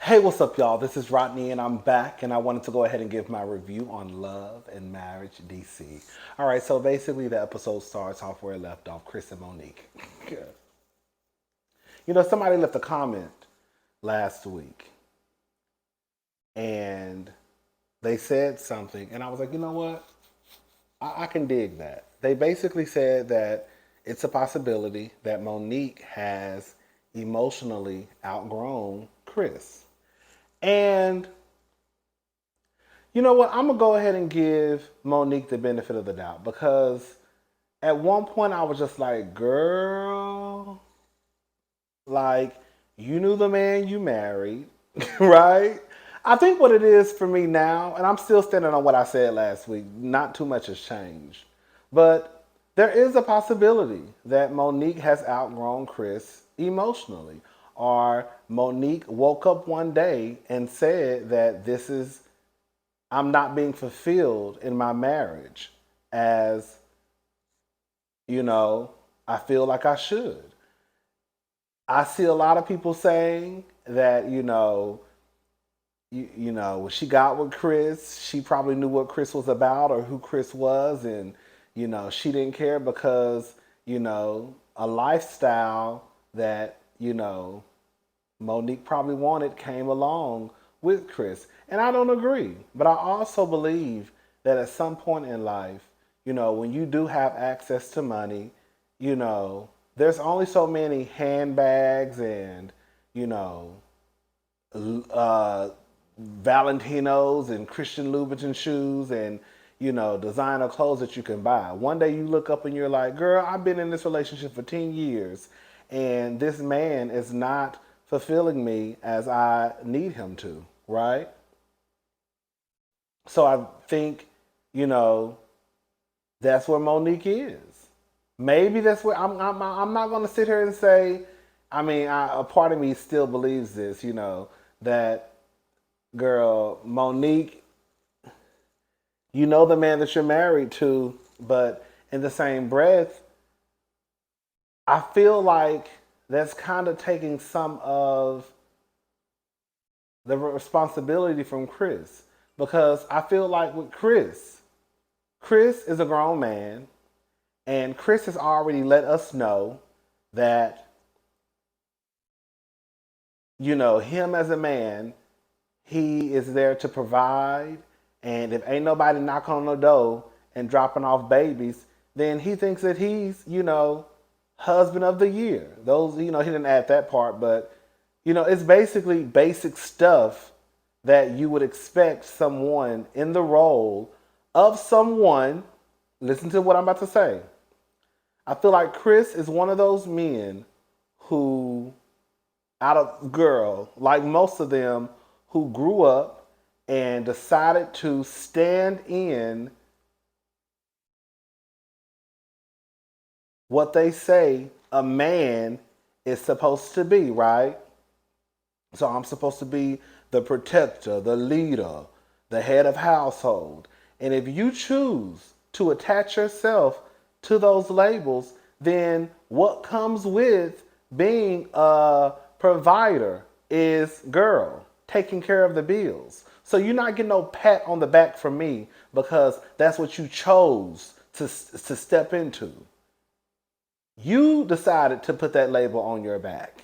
Hey, what's up, y'all? This is Rodney, and I'm back, and I wanted to go ahead and give my review on Love and Marriage DC. All right, so basically, the episode starts off where it left off, Chris and Monique. Somebody left a comment last week, and they said something, and I was like, you know what? I can dig that. They basically said that it's a possibility that Monique has emotionally outgrown Chris. And you know what? I'm gonna go ahead and give Monique the benefit of the doubt because at one point I was just like, girl, like you knew the man you married, right? I think what it is for me now, and I'm still standing on what I said last week, not too much has changed. But there is a possibility that Monique has outgrown Chris emotionally. Or Monique woke up one day and said that I'm not being fulfilled in my marriage as, you know, I feel like I should. I see a lot of people saying that, when she got with Chris, she probably knew what Chris was about or who Chris was, and, she didn't care because, a lifestyle that, Monique probably wanted came along with Chris. And I don't agree. But I also believe that at some point in life, when you do have access to money, you know, there's only so many handbags and, you know, uh, Valentinos and Christian Louboutin shoes and, designer clothes that you can buy. One day you look up and you're like, girl, I've been in this relationship for 10 years and this man is not fulfilling me as I need him to, right? So I think, you know, that's where Monique is. Maybe that's where I'm not going to sit here and say, a part of me still believes this, that girl, Monique, you know the man that you're married to, but in the same breath, I feel like that's kind of taking some of the responsibility from Chris. Because I feel like with Chris is a grown man, and Chris has already let us know that, him as a man, he is there to provide. And if ain't nobody knocking on the door and dropping off babies, then he thinks that he's, husband of the year. Those, he didn't add that part, but, it's basically basic stuff that you would expect someone in the role of someone. Listen to what I'm about to say. I feel like Chris is one of those men who, out of girl, like most of them, who grew up and decided to stand in what they say a man is supposed to be, right? So I'm supposed to be the protector, the leader, the head of household. And if you choose to attach yourself to those labels, then what comes with being a provider is, girl, taking care of the bills. So you're not getting no pat on the back from me because that's what you chose to step into. You decided to put that label on your back.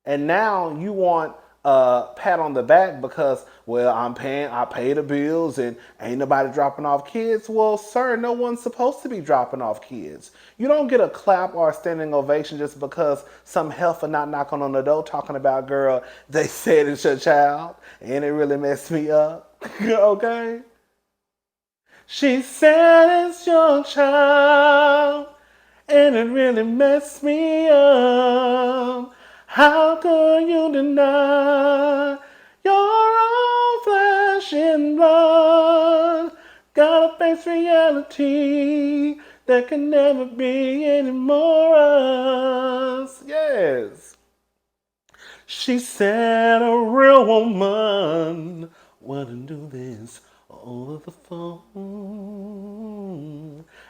And now you want a pat on the back because, well, I pay the bills and ain't nobody dropping off kids. Well, sir, no one's supposed to be dropping off kids. You don't get a clap or a standing ovation just because some heifer not knocking on the door talking about, girl, they said it's your child and it really messed me up. Okay? She said it's your child and it really messed me up. How could you deny your own flesh and blood? Gotta face reality. There can never be any more us. Yes. She said a real woman wouldn't do this over the phone.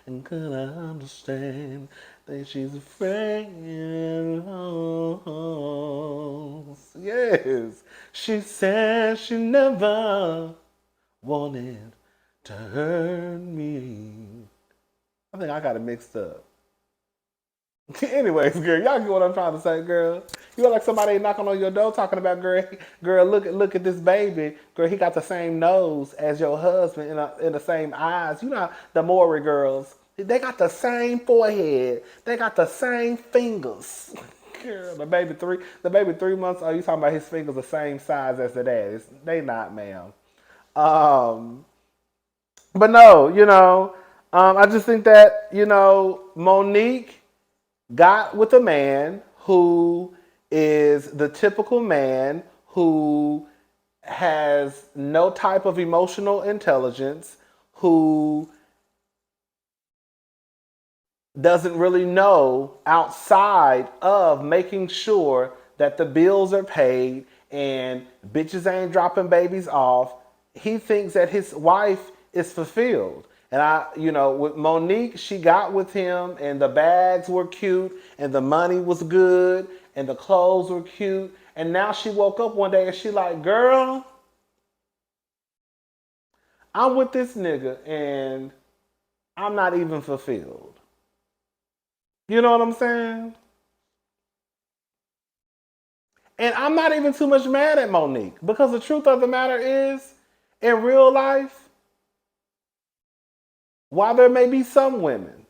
And could I understand think she's afraid. Oh, yes. She said she never wanted to hurt me. I think I got it mixed up. Anyways, girl, y'all get what I'm trying to say, girl. You look like somebody knocking on your door talking about, girl, look at this baby. Girl, he got the same nose as your husband and the same eyes. You know, the Maury girls, they got the same forehead. They got the same fingers. Girl, the baby 3 months old, you talking about his fingers the same size as the daddy's. They not, ma'am. Um, but no, I just think that, Monique got with a man who is the typical man who has no type of emotional intelligence, who doesn't really know outside of making sure that the bills are paid and bitches ain't dropping babies off. He thinks that his wife is fulfilled. And with Monique, she got with him and the bags were cute and the money was good and the clothes were cute. And now she woke up one day and she like, girl, I'm with this nigga and I'm not even fulfilled. You know what I'm saying? And I'm not even too much mad at Monique because the truth of the matter is, in real life, while there may be some women,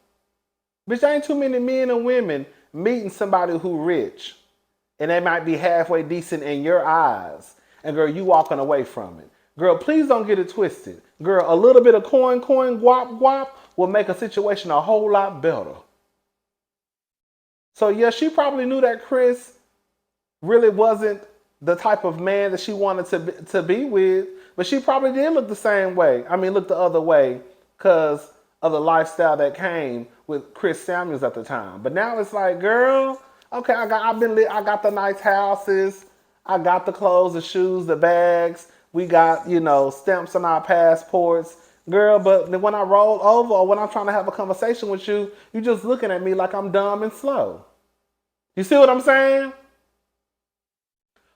bitch, ain't too many men and women meeting somebody who rich and they might be halfway decent in your eyes. And girl, you walking away from it. Girl, please don't get it twisted. Girl, a little bit of coin, guap, guap will make a situation a whole lot better. So yeah, she probably knew that Chris really wasn't the type of man that she wanted to be with, but she probably did look the same way. I mean, look the other way because of the lifestyle that came with Chris Samuels at the time. But now it's like, girl, okay, I got the nice houses, I got the clothes, the shoes, the bags, we got, stamps on our passports. Girl, but when I roll over or when I'm trying to have a conversation with you, you just looking at me like I'm dumb and slow. You see what I'm saying?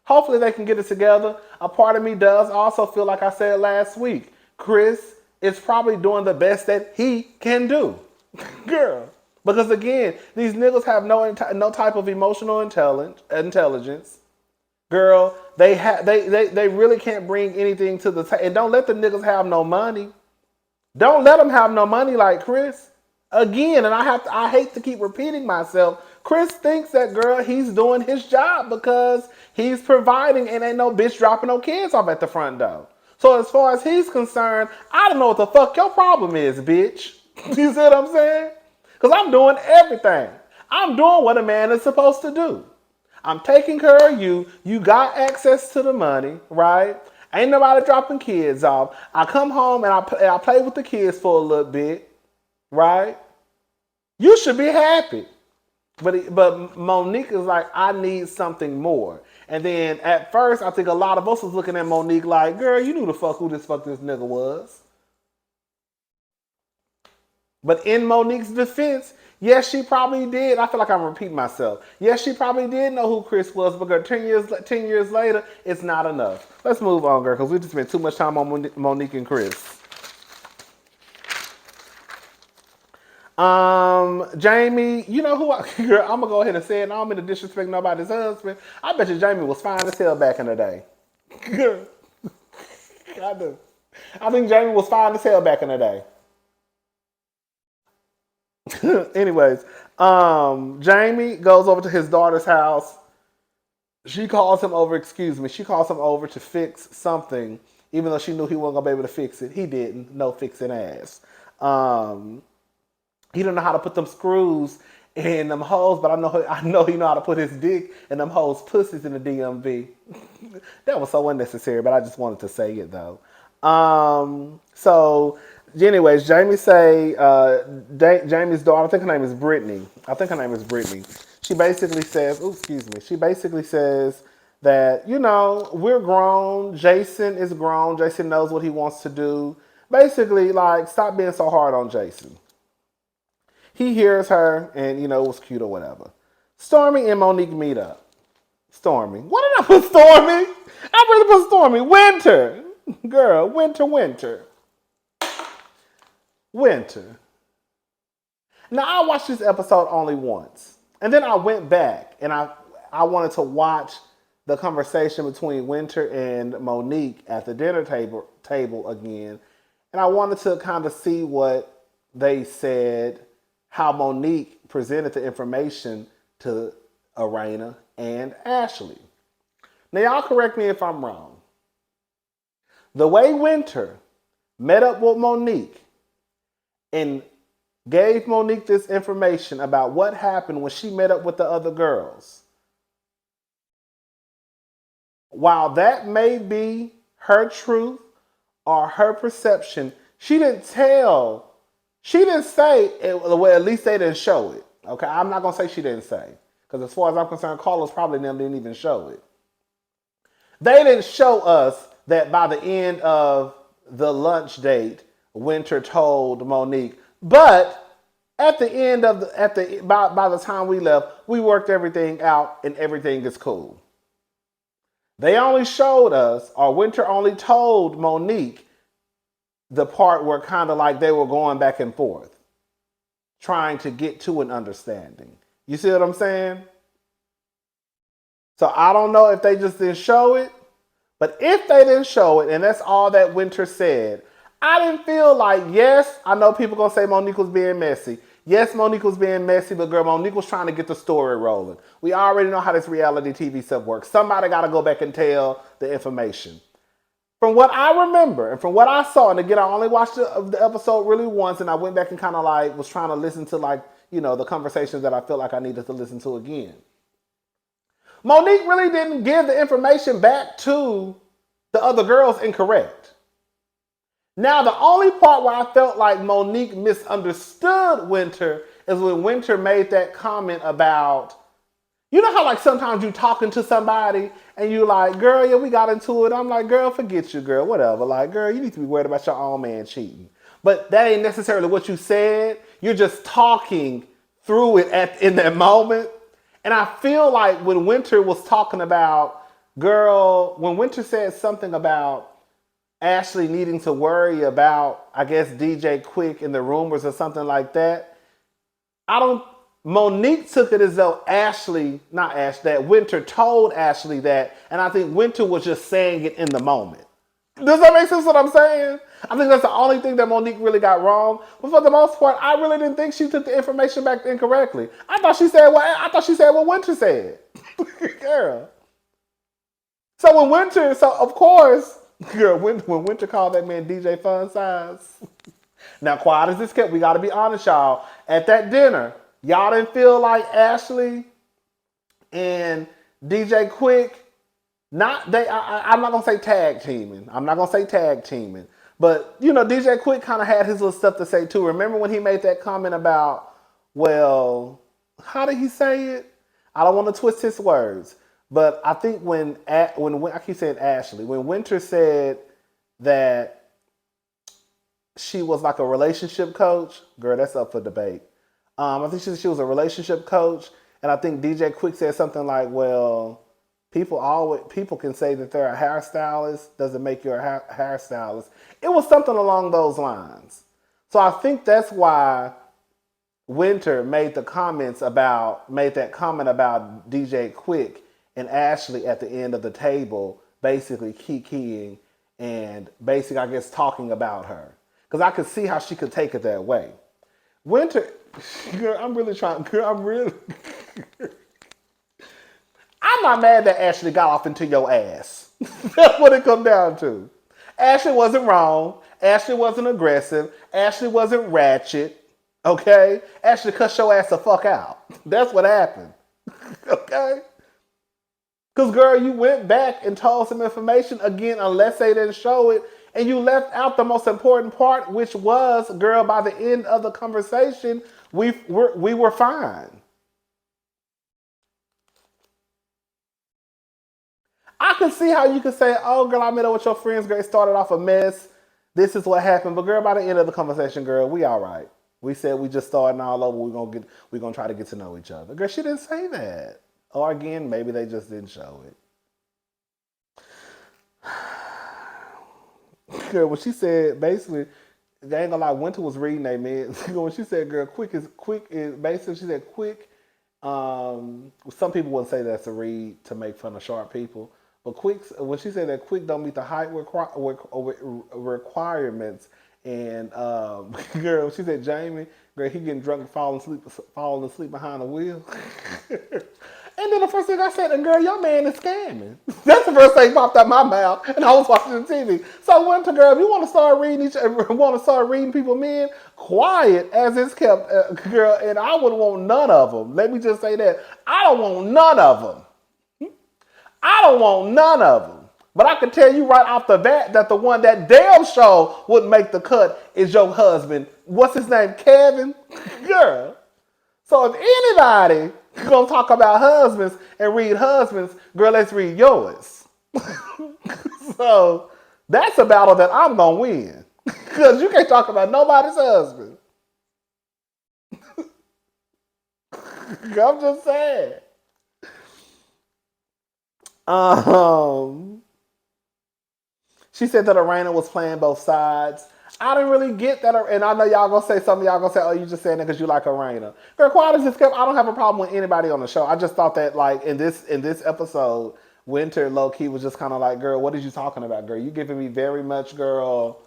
Hopefully they can get it together. A part of me does also feel like I said last week, Chris is probably doing the best that he can do. Girl. Because again, these niggas have no type of emotional intelligence. Girl, they really can't bring anything to the table. And don't let the niggas have no money. Don't let them have no money like Chris. Again, and I hate to keep repeating myself. Chris thinks that, girl, he's doing his job because he's providing and ain't no bitch dropping no kids off at the front door. So as far as he's concerned, I don't know what the fuck your problem is, bitch. You see what I'm saying? Because I'm doing everything. I'm doing what a man is supposed to do. I'm taking care of you. You got access to the money, right? Ain't nobody dropping kids off. I come home and I play with the kids for a little bit, right? You should be happy. But Monique is like, I need something more. And then at first, I think a lot of us was looking at Monique like, girl, you knew the fuck who this nigga was. But in Monique's defense, yes, she probably did. I feel like I'm repeating myself. Yes, she probably did know who Chris was, but girl, 10 years later, it's not enough. Let's move on, girl, because we just spent too much time on Monique and Chris. Jamie, you know who girl, I'm gonna go ahead and say it. I don't mean to disrespect nobody's husband. I bet you Jamie was fine as hell back in the day. Girl, I do. I think Jamie was fine as hell back in the day. Anyways, Jamie goes over to his daughter's house. She calls him over to fix something, even though she knew he wasn't gonna be able to fix it. He didn't. No fixing ass. He don't know how to put them screws in them holes, but I know he know how to put his dick in them hoes pussies in the DMV. That was so unnecessary, but I just wanted to say it though. So anyways, Jamie's daughter, I think her name is Brittany. She basically says, that, we're grown. Jason is grown. Jason knows what he wants to do. Basically, like, stop being so hard on Jason. He hears her, and it was cute or whatever. Stormy and Monique meet up. Stormy. What did I put Stormy? I really put Stormy. Winter. Girl, winter. Winter. Now, I watched this episode only once. And then I went back and I wanted to watch the conversation between Winter and Monique at the dinner table again. And I wanted to kind of see what they said, how Monique presented the information to Arena and Ashley. Now, y'all correct me if I'm wrong. The way Winter met up with Monique and gave Monique this information about what happened when she met up with the other girls, while that may be her truth or her perception, she didn't say, well, at least they didn't show it. Okay, I'm not going to say she didn't say, because as far as I'm concerned, Carlos probably them didn't even show it. They didn't show us that by the end of the lunch date, Winter told Monique, but at the end of by the time we left, we worked everything out and everything is cool. They only showed us, or Winter only told Monique the part where kind of like they were going back and forth, trying to get to an understanding. You see what I'm saying? So I don't know if they just didn't show it, but if they didn't show it, and that's all that Winter said, I didn't feel like, yes, I know people going to say Monique was being messy. Yes, Monique was being messy, but girl, Monique was trying to get the story rolling. We already know how this reality TV stuff works. Somebody got to go back and tell the information. From what I remember and from what I saw, and again, I only watched the episode really once, and I went back and kind of like was trying to listen to the conversations that I felt like I needed to listen to again. Monique really didn't give the information back to the other girls incorrect. Now, the only part where I felt like Monique misunderstood Winter is when Winter made that comment about, you know how like sometimes you talking to somebody and you like, girl, yeah, we got into it. I'm like, girl, forget you, girl, whatever. Like, girl, you need to be worried about your own man cheating. But that ain't necessarily what you said. You're just talking through it in that moment. And I feel like when Winter was talking about, girl, when Winter said something about Ashley needing to worry about, I guess, DJ Quick and the rumors or something like that, Monique took it as though that Winter told Ashley that, and I think Winter was just saying it in the moment. Does that make sense what I'm saying? I think that's the only thing that Monique really got wrong. But for the most part, I really didn't think she took the information back incorrectly. I thought she said what Winter said. Girl. So of course, girl, when Winter called that man DJ Fun Size. Now, quiet as this kept, we got to be honest, y'all. At that dinner, y'all didn't feel like Ashley and DJ Quick. I'm not gonna say tag teaming. But DJ Quick kind of had his little stuff to say too. Remember when he made that comment about, well, how did he say it? I don't want to twist his words, but I think when I keep saying Ashley, when Winter said that she was like a relationship coach, girl, that's up for debate. I think she was a relationship coach, and I think DJ Quick said something like, well, people can say that they're a hairstylist, doesn't make you a hairstylist. It was something along those lines. So I think that's why Winter made that comment about DJ Quick and Ashley at the end of the table, basically kikiing and basically, I guess, talking about her. Because I could see how she could take it that way. Winter, girl, I'm not mad that Ashley got off into your ass. That's what it comes down to. Ashley wasn't wrong. Ashley wasn't aggressive. Ashley wasn't ratchet. Okay? Ashley cussed your ass the fuck out. That's what happened. Okay? Because, girl, you went back and told some information again, unless they didn't show it, and you left out the most important part, which was, girl, by the end of the conversation, we were fine. I can see how you could say, oh, girl, I met up with your friends, girl, it started off a mess. This is what happened. But, girl, by the end of the conversation, girl, we all right. We said we just starting all over. We're gonna try to get to know each other. Girl, she didn't say that. Or again, maybe they just didn't show it. Girl, when she said basically, they ain't gonna lie, Winter was reading they man. When she said, "Girl, quick is basically," she said, "Quick." Some people wouldn't say that's a read to make fun of short people, but quick. When she said that quick don't meet the height requirements, and girl, she said Jamie, girl, he getting drunk and falling asleep behind the wheel. And then the first thing I said, and girl, your man is scamming. That's the first thing popped out my mouth, and I was watching the TV. So I went to girl, if you want to start reading people men, quiet as it's kept, girl, and I wouldn't want none of them. Let me just say that. I don't want none of them. I don't want none of them. But I can tell you right off the bat that the one that damn show would make the cut is your husband. What's his name? Kevin? Girl. So if anybody gonna talk about husbands and read husbands, girl, let's read yours. So that's a battle that I'm gonna win. Because you can't talk about nobody's husband. I'm just saying. She said that Arena was playing both sides. I didn't really get that, and I know y'all gonna say something. Y'all gonna say, "Oh, you just saying that because you like Arena." Girl, quiet as it's kept. I don't have a problem with anybody on the show. I just thought that, like in this episode, Winter low key was just kind of like, "Girl, what are you talking about, girl? You giving me very much, girl."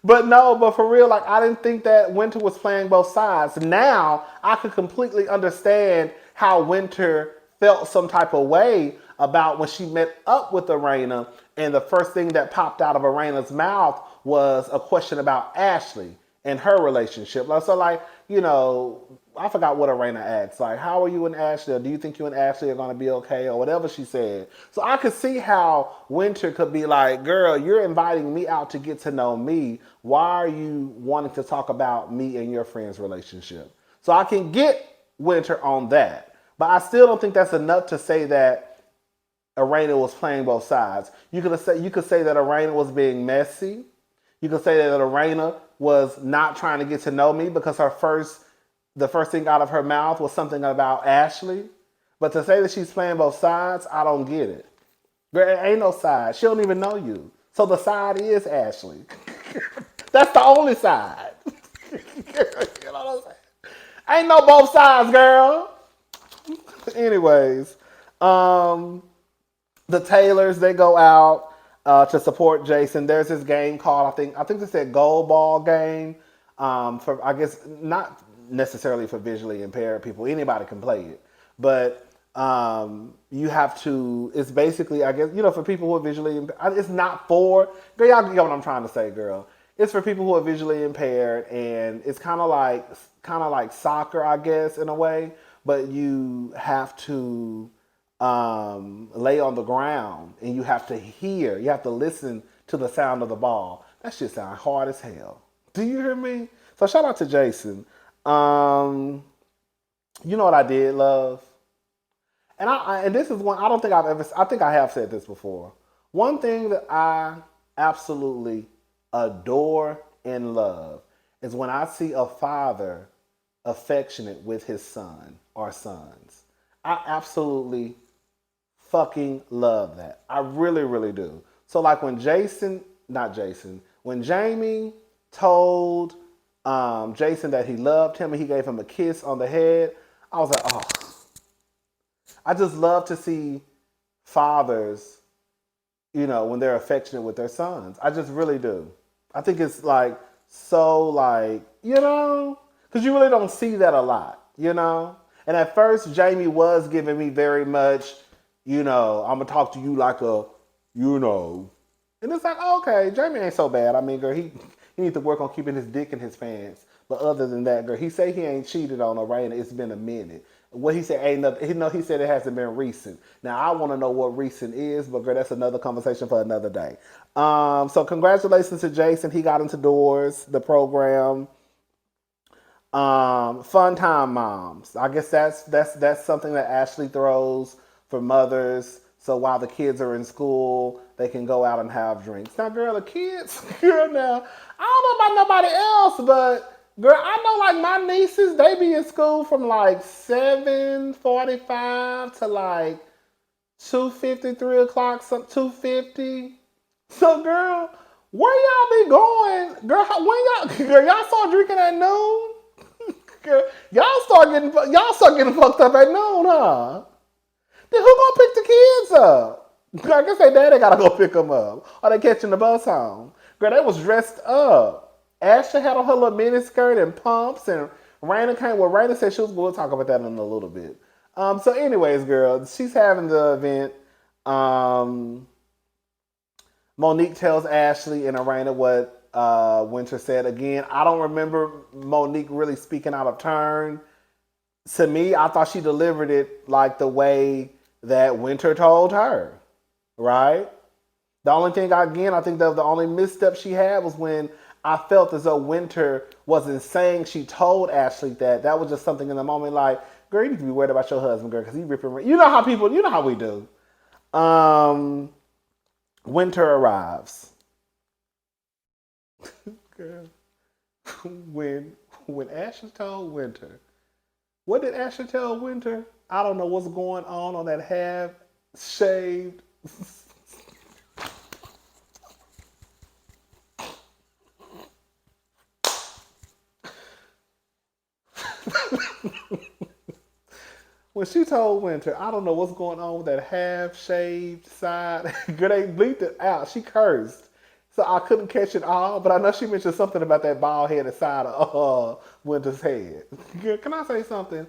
But no, but for real, like I didn't think that Winter was playing both sides. Now I could completely understand how Winter felt some type of way about when she met up with Arena, and the first thing that popped out of Arena's mouth was a question about Ashley and her relationship. So like, you know, I forgot what Arena asked. Like, how are you and Ashley? Or do you think you and Ashley are going to be okay? Or whatever she said. So I could see how Winter could be like, girl, you're inviting me out to get to know me. Why are you wanting to talk about me and your friend's relationship? So I can get Winter on that. But I still don't think that's enough to say that Arena was playing both sides. You could say that Arena was being messy. You could say that Arena was not trying to get to know me because the first thing out of her mouth was something about Ashley. But to say that she's playing both sides, I don't get it. There ain't no side. She don't even know you. So the side is Ashley. That's the only side. You know what I'm saying? Ain't no both sides, girl. Anyways, the Taylors, they go out to support Jason. There's this game called, I think they said Gold Ball game. For I guess not necessarily for visually impaired people. Anybody can play it. But you have to, it's basically, I guess, you know, for people who are visually impaired. It's not for, girl, y'all get what I'm trying to say, girl. It's for people who are visually impaired, and it's kind of like soccer, I guess, in a way. But you have to lay on the ground, and you have to listen to the sound of the ball. That shit sounds hard as hell. Do you hear me? So shout out to Jason. You know what I did, love? And this is one, I think I have said this before. One thing that I absolutely adore and love is when I see a father affectionate with his son or sons. I absolutely fucking love that. I really, really do. So like when when Jamie told Jason that he loved him and he gave him a kiss on the head, I was like, oh. I just love to see fathers, you know, when they're affectionate with their sons. I just really do. I think it's like, so like, you know, because you really don't see that a lot, you know? And at first, Jamie was giving me very much, you know, I'm going to talk to you like a, you know. And it's like, oh, okay, Jamie ain't so bad. I mean, girl, he needs to work on keeping his dick in his pants. But other than that, girl, he say he ain't cheated on her, and it's been a minute. What he said ain't nothing. He said it hasn't been recent. Now, I want to know what recent is, but girl, that's another conversation for another day. So congratulations to Jason. He got into Doors, the program. Fun time moms. I guess that's something that Ashley throws for mothers. So while the kids are in school, they can go out and have drinks. Now, girl, the kids, girl, now, I don't know about nobody else, but girl, I know like my nieces, they be in school from like 7:45 to like 2:50, 3 o'clock, some 2:50. So, girl, where y'all be going? Girl, y'all start drinking at noon? Girl, y'all start getting fucked up at noon, huh? Then who gonna pick the kids up? I guess their daddy gotta go pick them up. Or they catching the bus home. Girl, they was dressed up. Ashley had on her little mini skirt and pumps, and Raina came. Well, Raina said she was. We'll talk about that in a little bit. So, anyways, girl, she's having the event. Monique tells Ashley and Raina what Winter said. Again, I don't remember Monique really speaking out of turn. To me, I thought she delivered it like the way that Winter told her, right? The only thing, again, I think that the only misstep she had was when I felt as though Winter wasn't saying she told Ashley that. That was just something in the moment like, girl, you need to be worried about your husband, girl, because he ripping. You know how we do. Winter arrives. Girl, when Ashley told Winter, what did Ashley tell Winter? I don't know what's going on that half-shaved. When she told Winter, I don't know what's going on with that half-shaved side. Girl, they bleeped it out. She cursed. So I couldn't catch it all, but I know she mentioned something about that bald-headed side of Winter's head. Girl, can I say something?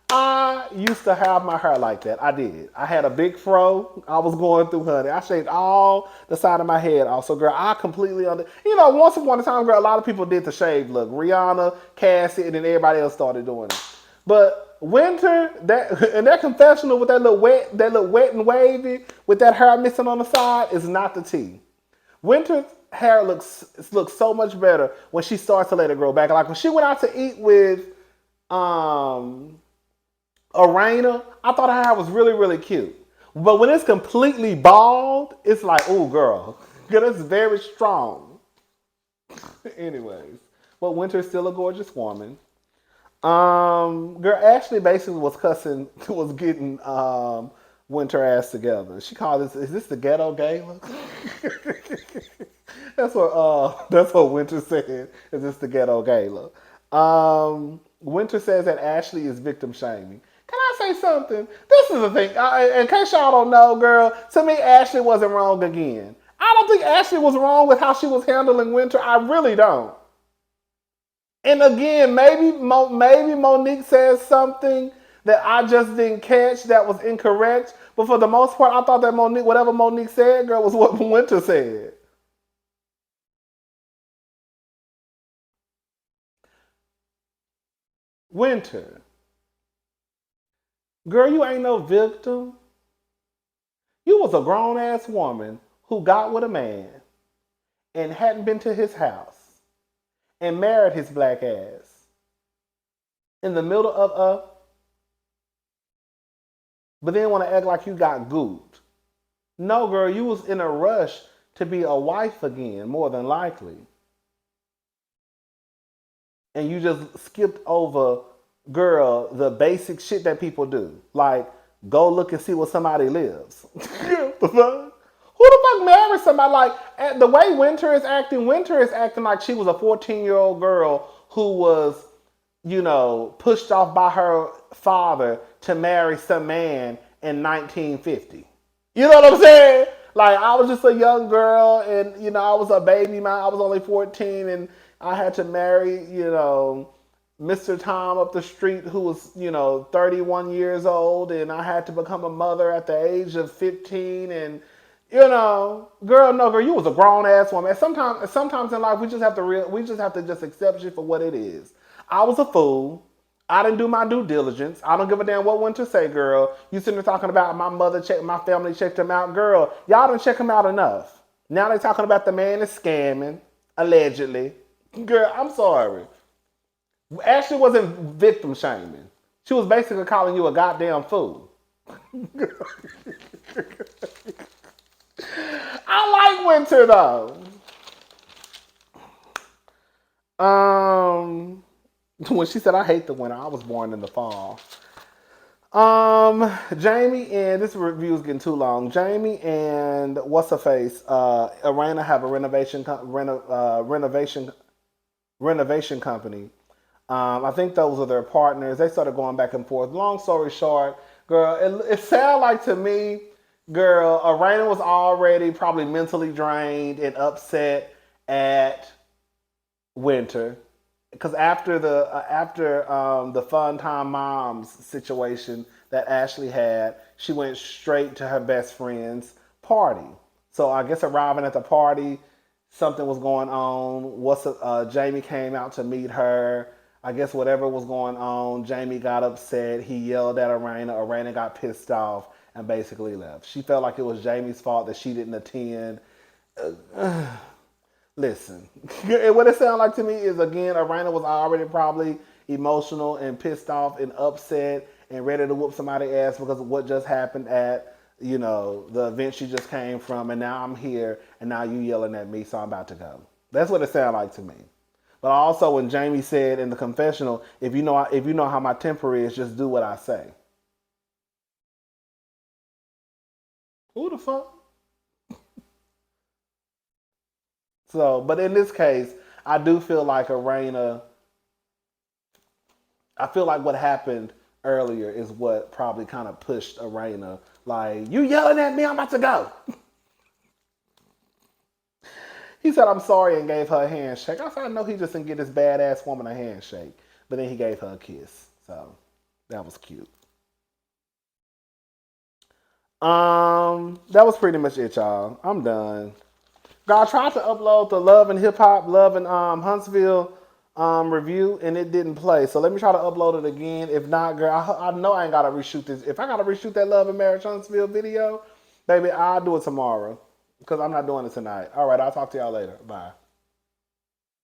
I used to have my hair like that. I did. I had a big fro. I was going through, honey. I shaved all the side of my head off. So, girl, I completely once upon a time, girl, a lot of people did the shave look. Rihanna, Cassie, and then everybody else started doing it. But Winter, that confessional with that little wet and wavy, with that hair missing on the side, is not the tea. Winter's hair looks so much better when she starts to let it grow back. Like when she went out to eat with Arena, I thought her hair was really, really cute. But when it's completely bald, it's like, oh, girl, it's very strong. Anyways, but Winter's still a gorgeous woman. Girl, Ashley basically was getting Winter ass together. She called this, is this the ghetto gala? That's what Winter said. Is this the ghetto gala? Winter says that Ashley is victim shaming. Can I say something? This is the thing. In case y'all don't know, girl, to me, Ashley wasn't wrong again. I don't think Ashley was wrong with how she was handling Winter. I really don't. And again, maybe Monique says something that I just didn't catch that was incorrect. But for the most part, I thought that whatever Monique said, girl, was what Winter said. Winter. Girl, you ain't no victim. You was a grown-ass woman who got with a man and hadn't been to his house and married his black ass in the middle of but then want to act like you got gooped. No, girl, you was in a rush to be a wife again, more than likely. And you just skipped over, girl, the basic shit that people do. Like, go look and see where somebody lives. The fuck? Who the fuck marries somebody? Like, the way Winter is acting like she was a 14-year-old girl who was, pushed off by her father to marry some man in 1950. You know what I'm saying? Like, I was just a young girl and, I was a baby. I was only 14 and I had to marry, Mr. Tom up the street who was, 31 years old, and I had to become a mother at the age of 15 and, girl, you was a grown ass woman. And sometimes in life we just have to just accept you for what it is. I was a fool. I didn't do my due diligence. I don't give a damn what Winter say, girl. You sitting there talking about my family checked him out. Girl, y'all didn't check him out enough. Now they talking about the man is scamming, allegedly. Girl, I'm sorry. Ashley wasn't victim shaming. She was basically calling you a goddamn fool. I winter though. Um, when she said I hate the winter, I was born in the fall. Jamie and this review is getting too long. Jamie and what's her face? Arena have a renovation company. I think those are their partners. They started going back and forth. Long story short, girl, it sounded like to me, girl, Arena was already probably mentally drained and upset at Winter because after the Fun Time Moms situation that Ashley had, she went straight to her best friend's party. So I guess arriving at the party, something was going on. Jamie came out to meet her. I guess whatever was going on, Jamie got upset. He yelled at Arena. Arena got pissed off and basically left. She felt like it was Jamie's fault that she didn't attend. Listen, what it sounded like to me is again, Arena was already probably emotional and pissed off and upset and ready to whoop somebody's ass because of what just happened at the event she just came from, and now I'm here and now you yelling at me, so I'm about to go. That's what it sounded like to me. But also when Jamie said in the confessional, if you know how my temper is, just do what I say. Who the fuck? So, but in this case, I do feel like Arena. I feel like what happened earlier is what probably kind of pushed Arena. Like, you yelling at me, I'm about to go. He said, I'm sorry, and gave her a handshake. I said, I know he just didn't get this badass woman a handshake. But then he gave her a kiss. So, that was cute. That was pretty much it, y'all. I'm done. Girl, I tried to upload the Love and Hip Hop, Love and Huntsville review, and it didn't play. So let me try to upload it again. If not, girl, I know I ain't got to reshoot this. If I got to reshoot that Love and Marriage Huntsville video, baby, I'll do it tomorrow because I'm not doing it tonight. All right, I'll talk to y'all later. Bye.